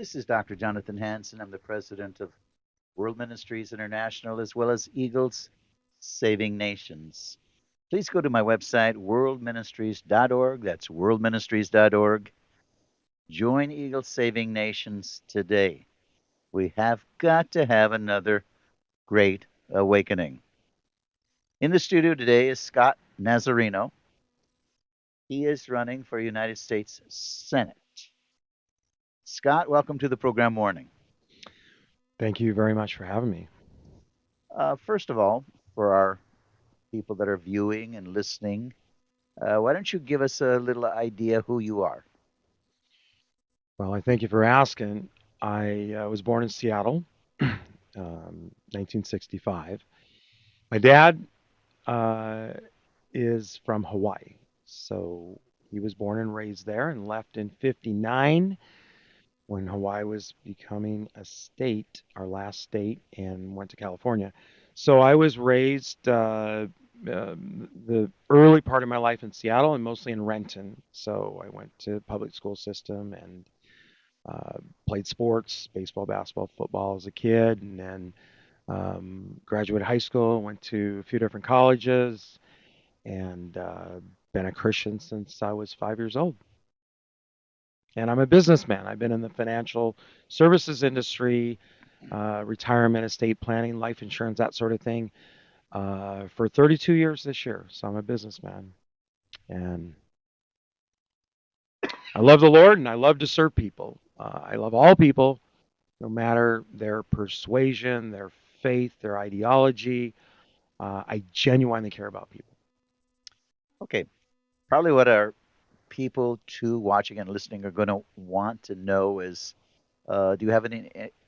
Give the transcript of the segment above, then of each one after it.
This is Dr. Jonathan Hansen. I'm the president of World Ministries International as well as Eagles Saving Nations. Please go to my website, worldministries.org. That's worldministries.org. Join Eagles Saving Nations today. We have got to have another great awakening. In the studio today is Scott Nazarino. He is running for United States Senate. Scott, welcome to the program Morning. Thank you very much for having me. First of all, for our people that are viewing and listening, why don't you give us a little idea who you are? Well, I thank you for asking. I was born in Seattle, 1965. My dad uh, is from Hawaii, so he was born and raised there and left in '59 when Hawaii was becoming a state, our last state, and went to California. So I was raised the early part of my life in Seattle and mostly in Renton. So I went to public school system and uh, played sports, baseball, basketball, football as a kid, and then graduated high school, went to a few different colleges, and been a Christian since I was 5 years old. And I'm a businessman. I've been in the financial services industry, retirement, estate planning, life insurance, that sort of thing, for 32 years this year. So I'm a businessman. And I love the Lord and I love to serve people. I love all people, no matter their persuasion, their faith, their ideology. I genuinely care about people. Okay, probably what our people too watching and listening are going to want to know is, do you have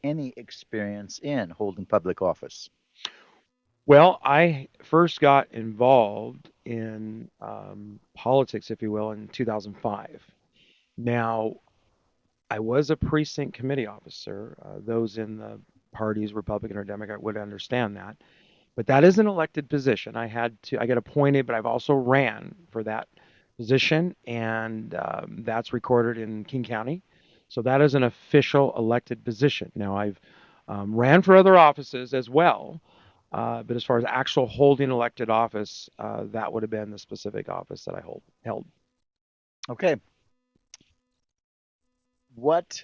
any experience in holding public office? Well, I first got involved in politics, if you will, in 2005. Now, I was a precinct committee officer. Those in the parties, Republican or Democrat, would understand that. But that is an elected position. I get appointed, but I've also ran for that position, and that's recorded in King County. So that is an official elected position. Now, I've ran for other offices as well, but as far as actual holding elected office, that would have been the specific office that I held. Okay, what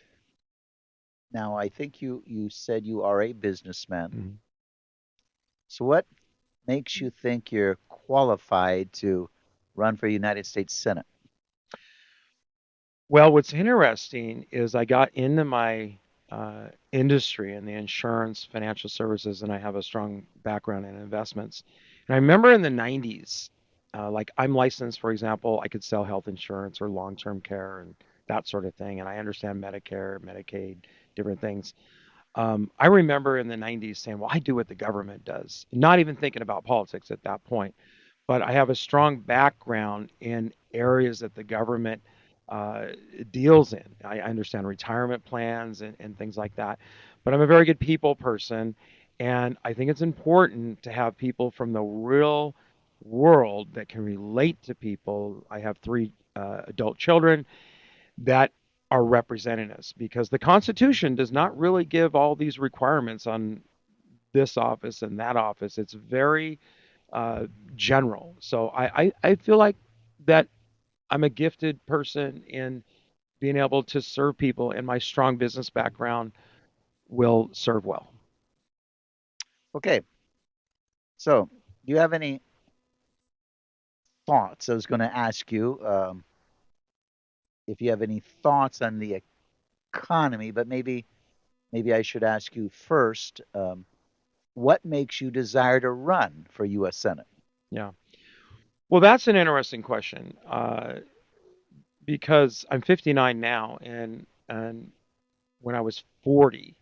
now? I think you said you are a businessman. Mhm. So what makes you think you're qualified to run for United States Senate? Well, what's interesting is I got into my industry in the insurance, financial services, and I have a strong background in investments. And I remember in the 90s, like I'm licensed, for example, I could sell health insurance or long-term care and that sort of thing. And I understand Medicare, Medicaid, different things. I remember in the 90s saying, well, I do what the government does, not even thinking about politics at that point. But I have a strong background in areas that the government uh, deals in. I understand retirement plans and things like that. But I'm a very good people person. And I think it's important to have people from the real world that can relate to people. I have three adult children that are representing us because the Constitution does not really give all these requirements on this office and that office. It's very uh, general. So I feel like that I'm a gifted person in being able to serve people, and my strong business background will serve well. Okay, so do you have any thoughts? I was going to ask you if you have any thoughts on the economy, but maybe I should ask you first, what makes you desire to run for U.S. Senate? Yeah. Well, that's an interesting question because I'm 59 now, and when I was 40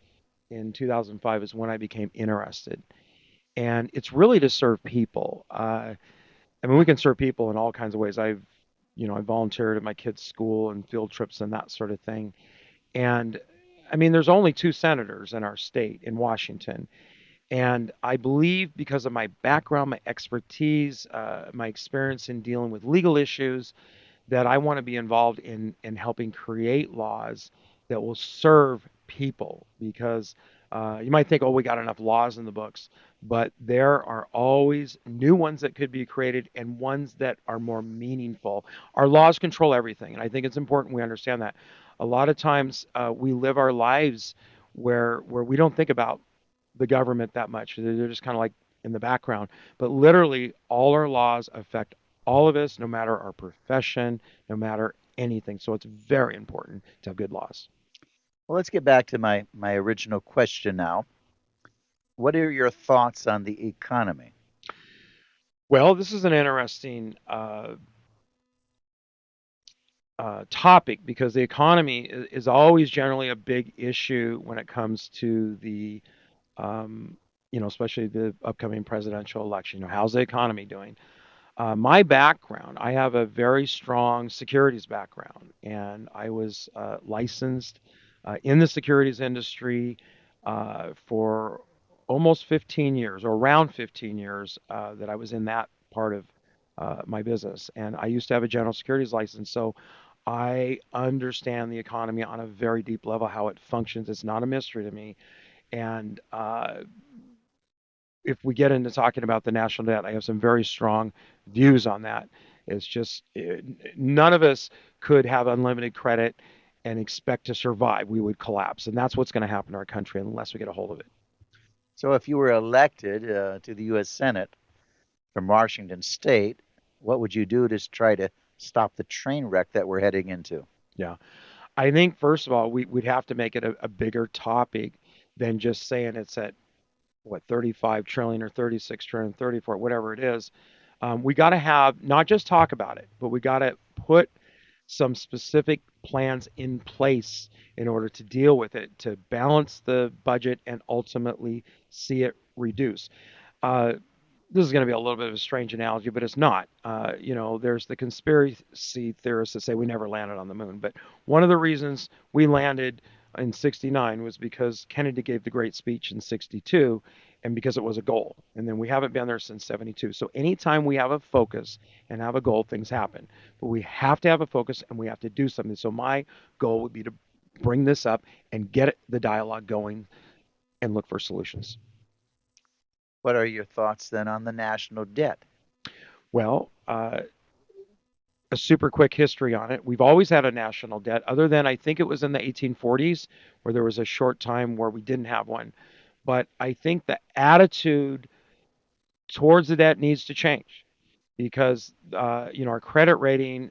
in 2005 is when I became interested, and it's really to serve people. I mean, we can serve people in all kinds of ways. I volunteered at my kids' school and field trips and that sort of thing. And I mean, there's only two senators in our state in Washington. And I believe because of my background, my expertise, my experience in dealing with legal issues, that I want to be involved in helping create laws that will serve people because you might think, oh, we got enough laws in the books, but there are always new ones that could be created and ones that are more meaningful. Our laws control everything, and I think it's important we understand that. A lot of times we live our lives where we don't think about the government that much. They're just kind of like in the background. But literally, all our laws affect all of us, no matter our profession, no matter anything. So it's very important to have good laws. Well, let's get back to my original question now. What are your thoughts on the economy? Well, this is an interesting topic because the economy is always generally a big issue when it comes to the, um, especially the upcoming presidential election. How's the economy doing? My background, I have a very strong securities background, and I was licensed in the securities industry for almost 15 years, or around 15 years, that I was in that part of my business. And I used to have a general securities license, so I understand the economy on a very deep level, how it functions. It's not a mystery to me. And if we get into talking about the national debt, I have some very strong views on that. It's just none of us could have unlimited credit and expect to survive. We would collapse, and that's what's going to happen to our country unless we get a hold of it. So, if you were elected to the U.S. Senate from Washington State, what would you do to try to stop the train wreck that we're heading into? Yeah, I think first of all we'd have to make it a bigger topic than just saying it's at what 35 trillion or 36 trillion, 34, whatever it is. We got to have not just talk about it, but we got to put some specific plans in place in order to deal with it, to balance the budget and ultimately see it reduce. Uh, this is going to be a little bit of a strange analogy, but it's not. There's the conspiracy theorists that say we never landed on the moon, but one of the reasons we landed in 69 was because Kennedy gave the great speech in 62 and because it was a goal. And then we haven't been there since 72. So anytime we have a focus and have a goal, things happen. But we have to have a focus and we have to do something. So my goal would be to bring this up and get the dialogue going and look for solutions. What are your thoughts then on the national debt? Well, a super quick history on it. We've always had a national debt, other than I think it was in the 1840s where there was a short time where we didn't have one. But I think the attitude towards the debt needs to change because our credit rating,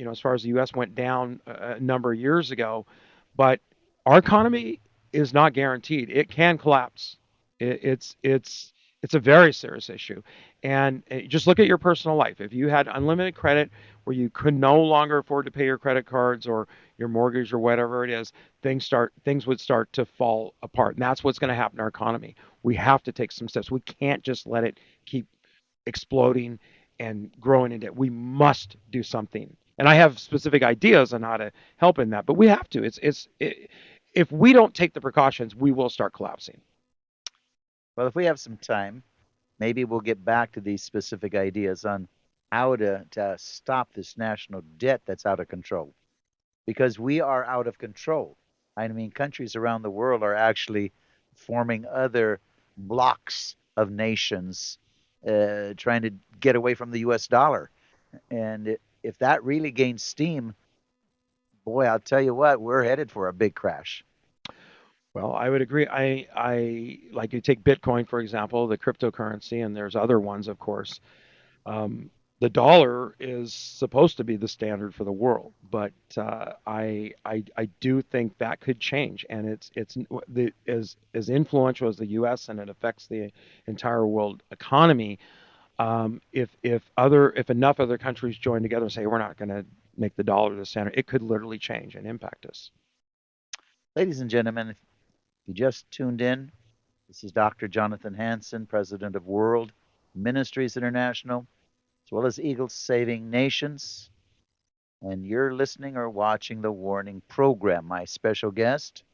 as far as the U.S. went down a number of years ago, but our economy is not guaranteed. It can collapse. It's a very serious issue, and just look at your personal life. If you had unlimited credit where you could no longer afford to pay your credit cards or your mortgage or whatever it is, things would start to fall apart, and that's what's going to happen to our economy. We have to take some steps. We can't just let it keep exploding and growing into it. We must do something. And I have specific ideas on how to help in that, but we have to. If we don't take the precautions, we will start collapsing. Well, if we have some time, maybe we'll get back to these specific ideas on how to stop this national debt that's out of control. Because we are out of control. I mean, countries around the world are actually forming other blocks of nations trying to get away from the US dollar. And if that really gains steam, boy, I'll tell you what, we're headed for a big crash. Well, I would agree. I like you take Bitcoin, for example, the cryptocurrency, and there's other ones, of course. The dollar is supposed to be the standard for the world, but I do think that could change, and it's as influential as the U.S. and it affects the entire world economy. If enough other countries join together and say we're not going to make the dollar the standard, it could literally change and impact us. Ladies and gentlemen, if you just tuned in, this is Dr. Jonathan Hansen, President of World Ministries International, as well as Eagles Saving Nations. And you're listening or watching the Warning Program. My special guest,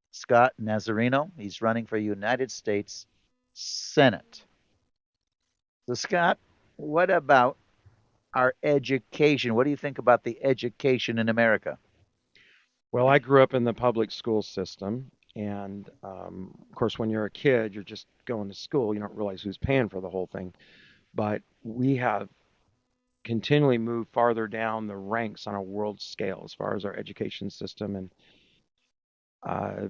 Scott Nazarino. He's running for United States Senate. So, Scott, what about our education? What do you think about the education in America? Well, I grew up in the public school system, and of course, when you're a kid, you're just going to school. You don't realize who's paying for the whole thing. But we have continually moved farther down the ranks on a world scale as far as our education system. And uh,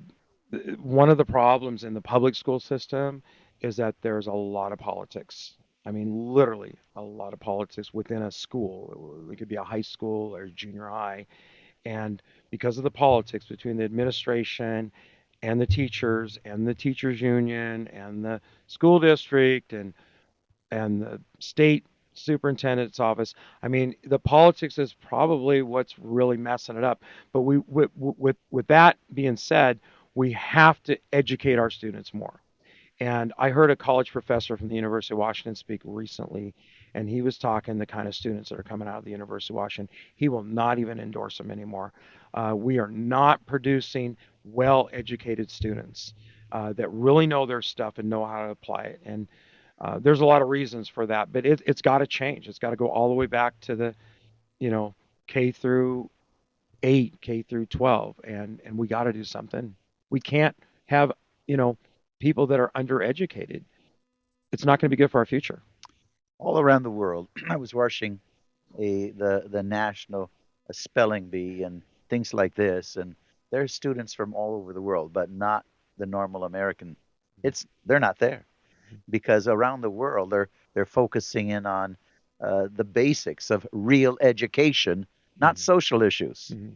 one of the problems in the public school system is that there's a lot of politics. I mean, literally a lot of politics within a school. It could be a high school or junior high. And because of the politics between the administration and the teachers union and the school district and the state superintendent's office. I mean, the politics is probably what's really messing it up. But with that being said, we have to educate our students more. And I heard a college professor from the University of Washington speak recently, and he was talking the kind of students that are coming out of the University of Washington. He will not even endorse them anymore. We are not producing well-educated students that really know their stuff and know how to apply it. And there's a lot of reasons for that, but it's got to change. It's got to go all the way back to the, you know, K through 8, K through 12, and we got to do something. We can't have, you know, people that are undereducated. It's not going to be good for our future. All around the world. I was watching the national spelling bee and things like this, and there's students from all over the world, but not the normal American. They're not there because around the world they're focusing in on the basics of real education, not Mm-hmm. social issues. Mm-hmm.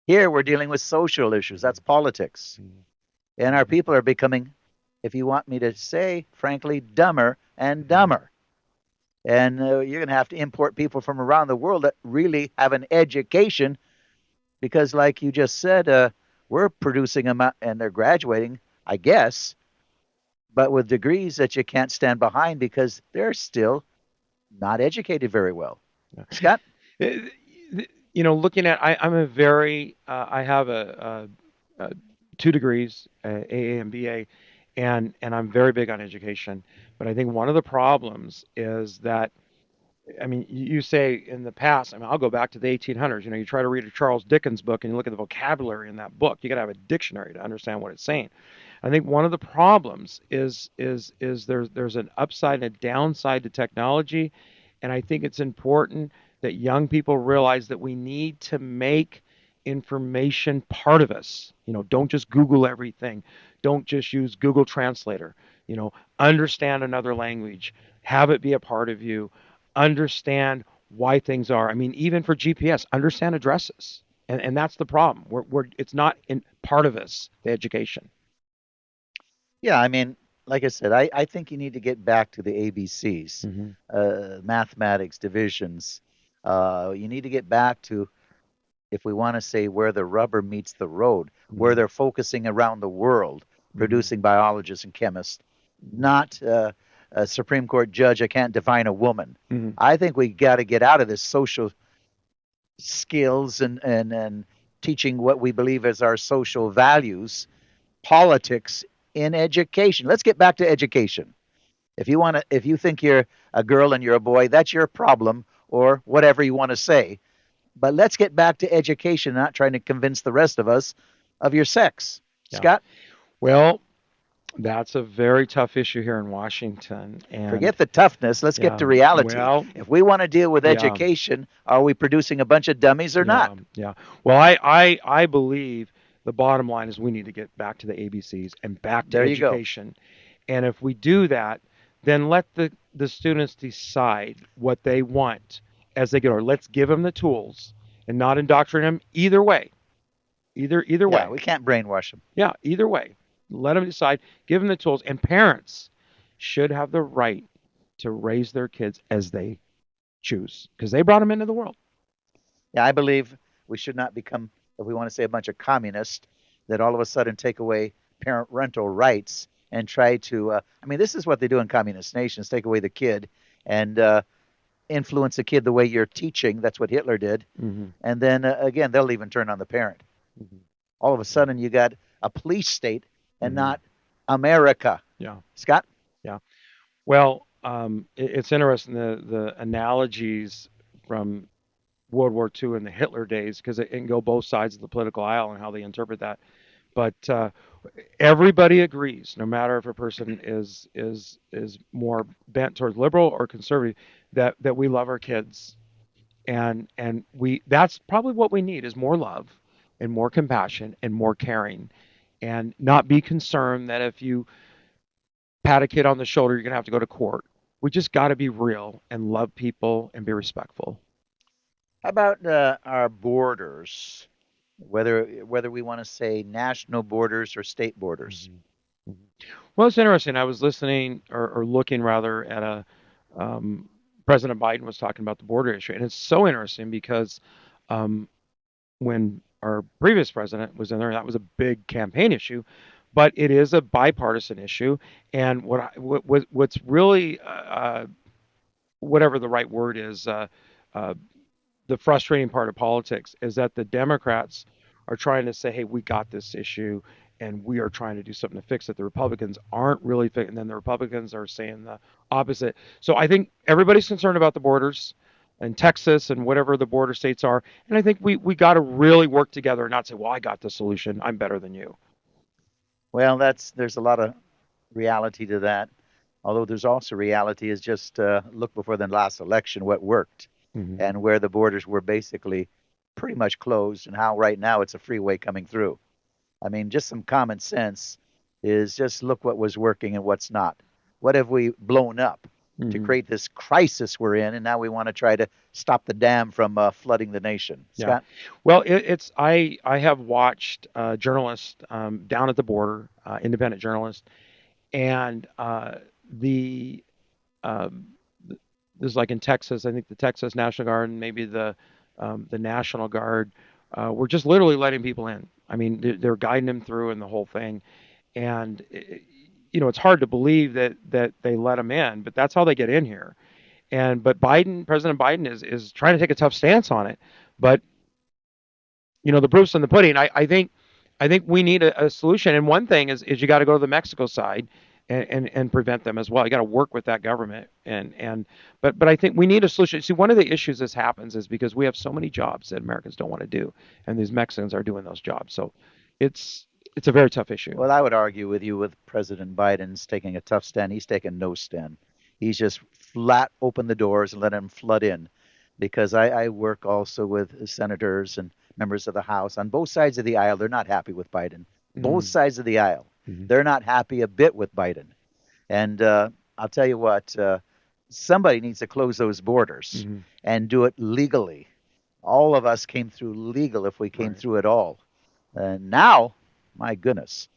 Here we're dealing with social issues. That's politics, and our Mm-hmm. people are becoming, if you want me to say, frankly, dumber and Mm-hmm. dumber. And you're going to have to import people from around the world that really have an education because, like you just said, we're producing them and they're graduating, I guess, but with degrees that you can't stand behind because they're still not educated very well. Yeah. Scott? Uh, You know, looking at, I'm a very, I have a 2 degrees, AA and BA, and I'm very big on education. But I think one of the problems is that I mean, you say in the past, I mean, I'll go back to the 1800s. You know, you try to read a Charles Dickens book and you look at the vocabulary in that book. You got to have a dictionary to understand what it's saying. I think one of the problems is there's an upside and a downside to technology, and I think it's important that young people realize that we need to make information part of us. You know, don't just Google everything. Don't just use Google Translator. You know, understand another language. Have it be a part of you. Understand why things are. I mean, even for GPS, understand addresses. And that's the problem. It's not in part of us, the education. Yeah, I mean, like I said, I think you need to get back to the ABCs, Hmm. mathematics, divisions. You need to get back to, if we want to say, where the rubber meets the road, where Hmm. they're focusing around the world, Hmm. producing biologists and chemists, Hmm. not a Supreme Court judge. I can't define a woman. Hmm. I think we got to get out of this social skills and teaching what we believe as our social values, politics in education. Let's get back to education. If you think you're a girl and you're a boy, that's your problem, or whatever you want to say. But let's get back to education, not trying to convince the rest of us of your sex. Yeah. Scott, Well, that's a very tough issue here in Washington. And forget the toughness. Let's get yeah, to reality. well, If we want to deal with yeah, education, are we producing a bunch of dummies or yeah, not? yeah. Well, I believe the bottom line is we need to get back to the ABCs and back to There you go. education. And if we do that, then let the students decide what they want as they get older. Let's give them the tools and not indoctrinate them either way. Either Yeah, way. we can't brainwash them. Yeah, either way. Let them decide, give them the tools, and parents should have the right to raise their kids as they choose because they brought them into the world. Yeah, I believe we should not become, if we want to say, a bunch of communists that all of a sudden take away parent rental rights and try to. I mean, this is what they do in communist nations: take away the kid and influence the kid the way you're teaching. That's what Hitler did. Hmm. And then again, they'll even turn on the parent. Hmm. All of a sudden, you got a police state and Hmm. not America. Yeah, Scott? yeah. Well, it's interesting the analogies from World War II and the Hitler days because it can go both sides of the political aisle and how they interpret that. But everybody agrees, no matter if a person is more bent towards liberal or conservative, that we love our kids, and we that's probably what we need is more love and more compassion and more caring, and not be concerned that if you pat a kid on the shoulder, you're gonna have to go to court. We just got to be real and love people and be respectful. How about our borders? Whether we want to say national borders or state borders. Mhm. Mhm. Well, it's interesting. I was listening or looking rather at a President Biden was talking about the border issue, and it's so interesting because um, when our previous president was in there, that was a big campaign issue, but it is a bipartisan issue. And what's really whatever the right word is, uh, the frustrating part of politics is that the Democrats are trying to say, "Hey, we got this issue, and we are trying to do something to fix it." The Republicans aren't really fixing, and then the Republicans are saying the opposite. So I think everybody's concerned about the borders and Texas and whatever the border states are, and I think we got to really work together and not say, "Well, I got the solution. I'm better than you." Well, there's a lot of reality to that. Although there's also reality is just look before the last election what worked Hmm. and where the borders were basically pretty much closed and how right now it's a freeway coming through. I mean, just some common sense is just look what was working and what's not. What have we blown up to Hmm. create this crisis we're in, and now we want to try to stop the dam from flooding the nation? Yeah. Scott? Well, it's I have watched journalists down at the border, independent journalists, and the um, this is like in Texas. I think the Texas National Guard and maybe the National Guard were just literally letting people in. I mean, they're guiding them through and the whole thing. And it's hard to believe that they let them in, but that's how they get in here. And but President Biden is trying to take a tough stance on it. But the proof's in the pudding. I think we need a solution. And one thing is you got to go to the Mexico side and prevent them as well. You got to work with that government but I think we need a solution. See, one of the issues this happens is because we have so many jobs that Americans don't want to do, and these Mexicans are doing those jobs. So it's it's a very tough issue. Well, I would argue with you with President Biden's taking a tough stand. He's taking no stand. He's just flat open the doors and let them flood in. Because I work also with senators and members of the House on both sides of the aisle. They're not happy with Biden. Both Mm-hmm. sides of the aisle. Mm-hmm. They're not happy a bit with Biden. And I'll tell you what, somebody needs to close those borders Mm-hmm. and do it legally. All of us came through legal if we came Right. through at all. Now, my goodness.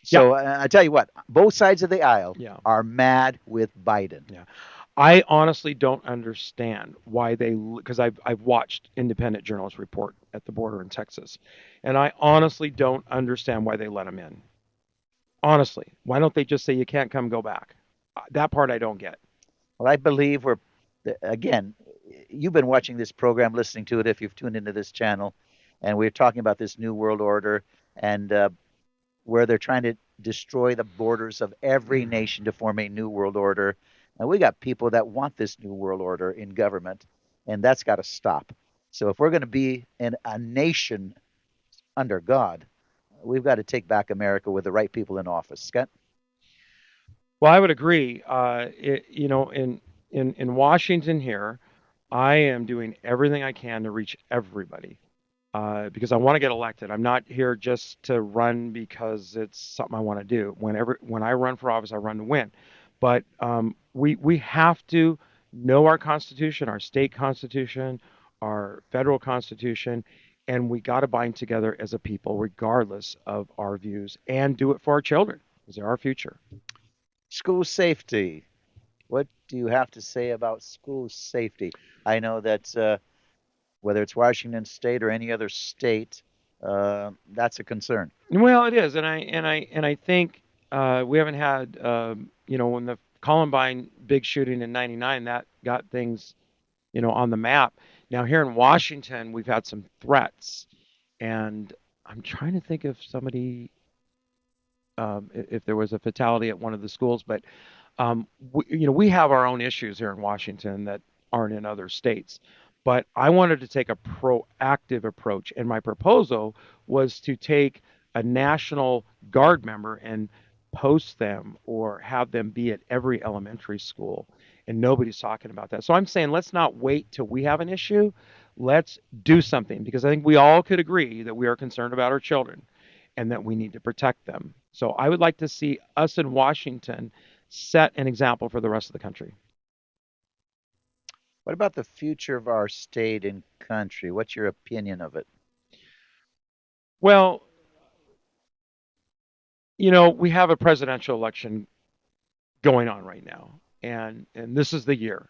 Yeah. So I tell you what, both sides of the aisle Yeah. are mad with Biden. Yeah. I honestly don't understand why because I've watched independent journalists report at the border in Texas, and I honestly don't understand why they let them in. Honestly, why don't they just say you can't come, go back? That part I don't get. Well, I believe we're, again, you've been watching this program, listening to it if you've tuned into this channel, and we're talking about this new world order and where they're trying to destroy the borders of every nation to form a new world order. And we got people that want this new world order in government, and that's got to stop. So if we're going to be in a nation under God, we've got to take back America with the right people in office. Scott? Well, I would agree. In Washington here, I am doing everything I can to reach everybody because I want to get elected. I'm not here just to run because it's something I want to do. When I run for office, I run to win. But we have to know our Constitution, our state Constitution, our federal Constitution, and we got to bind together as a people, regardless of our views, and do it for our children because they're our future. School safety. What do you have to say about school safety? I know that whether it's Washington State or any other state, that's a concern. Well, it is, and I think we haven't had when the Columbine big shooting in '99 that got things on the map. Now here in Washington, we've had some threats, and I'm trying to think if if there was a fatality at one of the schools, but we have our own issues here in Washington that aren't in other states. But I wanted to take a proactive approach. And my proposal was to take a National Guard member and post them or have them be at every elementary school. And nobody's talking about that. So I'm saying let's not wait till we have an issue. Let's do something because I think we all could agree that we are concerned about our children and that we need to protect them. So I would like to see us in Washington set an example for the rest of the country. What about the future of our state and country? What's your opinion of it? Well, we have a presidential election going on right now, and this is the year,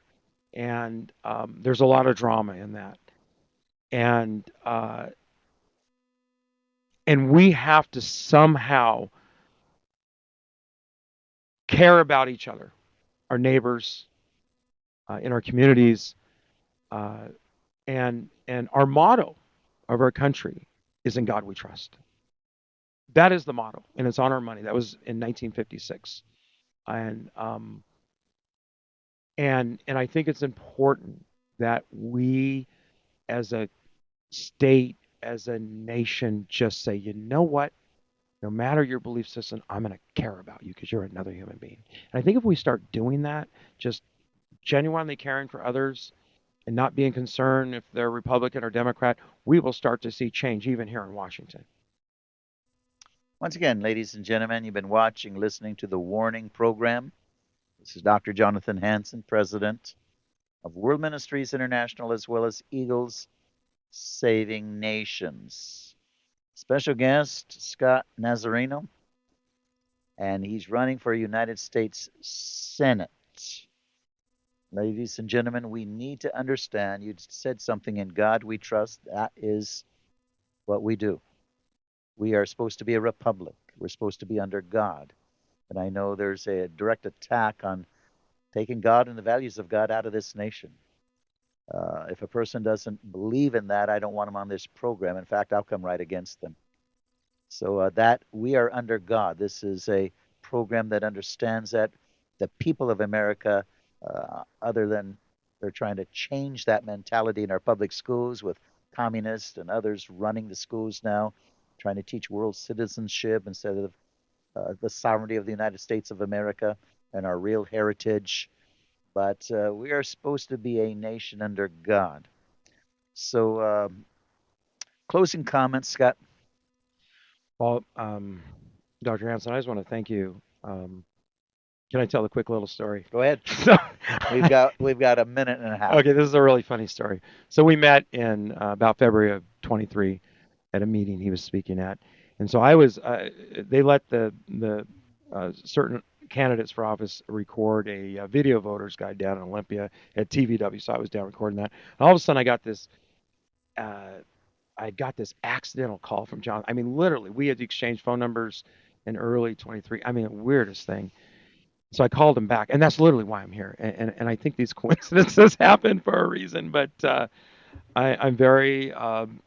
and there's a lot of drama in that, and and we have to somehow care about each other, our neighbors, in our communities, uh, and our motto of our country is "In God We Trust." That is the motto, and it's on our money. That was in 1956, and I think it's important that we, as a state, as a nation, just say, you know what? No matter your belief system, I'm going to care about you because you're another human being. And I think if we start doing that, just genuinely caring for others and not being concerned if they're Republican or Democrat, we will start to see change even here in Washington. Once again, ladies and gentlemen, you've been watching, listening to the Warning Program. This is Dr. Jonathan Hansen, President of World Ministries International, as well as Eagles Saving Nations. Special guest, Scott Nazarino, and he's running for United States Senate. Ladies and gentlemen, we need to understand, you said something, in God we trust. That is what we do. We are supposed to be a republic. We're supposed to be under God. And I know there's a direct attack on taking God and the values of God out of this nation. If a person doesn't believe in that, I don't want them on this program. In fact, I'll come right against them. So that we are under God. This is a program that understands that the people of America, other than they're trying to change that mentality in our public schools with communists and others running the schools now, trying to teach world citizenship instead of the sovereignty of the United States of America and our real heritage. But we are supposed to be a nation under God. So, closing comments, Scott. Well, Dr. Hanson, I just want to thank you. Can I tell a quick little story? Go ahead. So, We've got a minute and a half. okay, this is a really funny story. So we met in about February of 23 at a meeting he was speaking at, and so I was. They let the certain candidates for office record a video voters guide down in Olympia at TVW. So I was down recording that, and all of a sudden uh, I got this accidental call from John. I mean, literally, we had exchanged phone numbers in early 23. I mean, the weirdest thing. So I called him back, and that's literally why I'm here. And I think these coincidences happen for a reason. But I'm very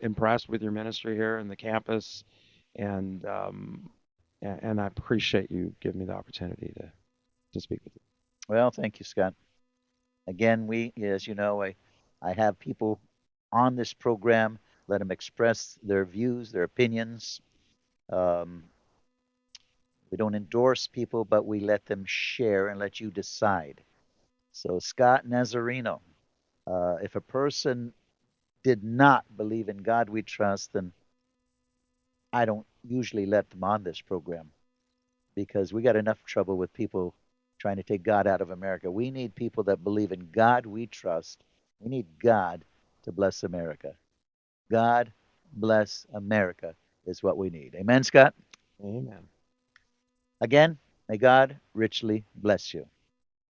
impressed with your ministry here in the campus, and and I appreciate you giving me the opportunity to speak with you. Well, thank you, Scott. Again, as you know, I have people on this program. Let them express their views, their opinions. Um, we don't endorse people, but we let them share and let you decide. So, Scott Nazarino, if a person did not believe in God we trust, then I don't usually let them on this program because we got enough trouble with people trying to take God out of America. We need people that believe in God we trust. We need God to bless America. God bless America is what we need. Amen, Scott? Amen. Again, may God richly bless you.